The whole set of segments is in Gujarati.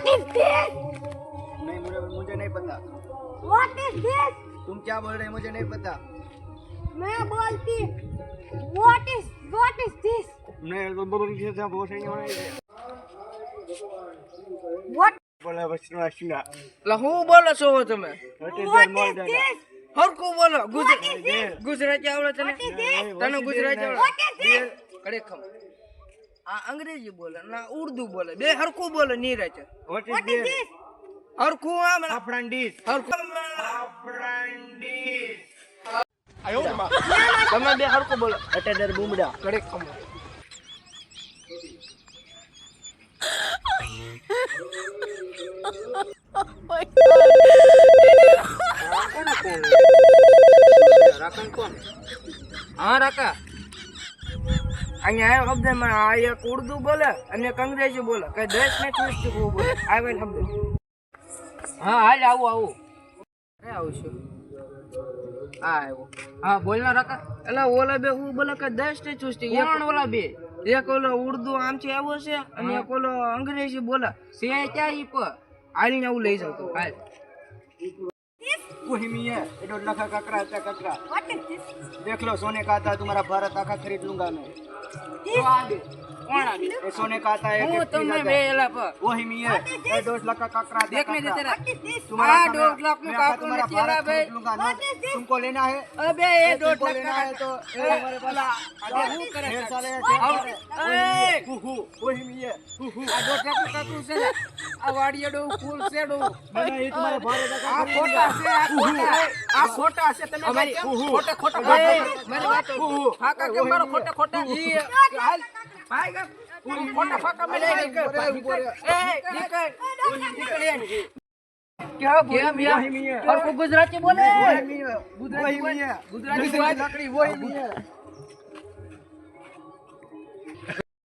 is this? नहीं मुझे नहीं पता। What is this? तुम क्या बोल रहे हैं मुझे नहीं पता। मैं बोलती what is this? नहीं तो बोलो कि क्या बोल रही हो What बोला बस सुना હું બોલો છો તમે What is what your is this? હરખું બોલો What is this? ગુજરાતી આવડે તને What is this? તને ગુજરાતી આવડે What is this? ખરેખર આ અંગ્રેજી બોલે ના ઉર્દુ બોલે બે હરખું બોલે Neeraj What What is this? હરખું આમ Apprentice. હરખું Apprentice. તમે બે હરખું બોલો Attender બુમડા. ખરેખર હા રાકા અહીંયા શબ્દ માં આ એક ઉર્દુ બોલે અને એક અંગ્રેજી બોલે કઈ દેશ ને ટ્વિસ્ટ બોલે આવેલ શબ્દ હા હાલ આવું આવું છું હા આવ્યો હા બોલ ના રાકા એટલે ઓલા બે હું બોલે કે દેશ ને ટ્વિસ્ટ કોણ ઓલા બે એક ઓલો ઉર્દુ આમ છે આવ્યો છે અને એક ઓલો અંગ્રેજી બોલે છે ક્યાં ઈ પર આલીને આવું લઈ જાવ તો હાલ वही में है ये दो लखा ककरा है ककरा What is this? देख लो सोने का आता है तुम्हारा भारत आका खरीद लूंगा मैं કોણ આવી ये सोने का आता है હું एक તમને चीज બે आता है। એલા પર वही में है ये दो लखा ककरा आता है देखने ककरा। देते रहा What is this? तुम्हारा आ, समय- 2 लाख में मैं आका काकू तुम्हारा ने चला भारत भाई। खरीद लूंगा ना What is this? तुमको लेना है અબે એ દોઢ तुमको લાખ लेना है तो ये हमारे पास અબે હું કરે ढेर છે? सारे એ! वही में है આ દોઢ લાખ કાકુ છે ને આ વાડિયાડો ફૂલ છેડો मैंने ये तुम्हारा भारत आका આ खरीद ખોટા लूंगा। છે આ ખોટા છે તમે અમારી- ખોટા ખોટા મારી વાત ફાકા કે મારો ખોટા ખોટા ઈ હાલ ભાઈ ગા ખોટા ફાકા મેલે નીકળ એ નીકળ કેમ वही યાર में है और को गुजराती बोले वही में है वही में है गुजराती दूसरी बात- लकड़ी वही में है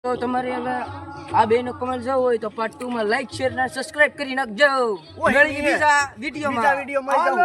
તો તમારે હવે આ બેનો કમેન્ટ જવું હોય તો પાર્ટ 2 માં લાઈક શેર અને સબસ્ક્રાઇબ કરી નાખજો ઓય, મળીએ બીજા વિડિયોમાં બીજા વિડીયોમાં જાઓ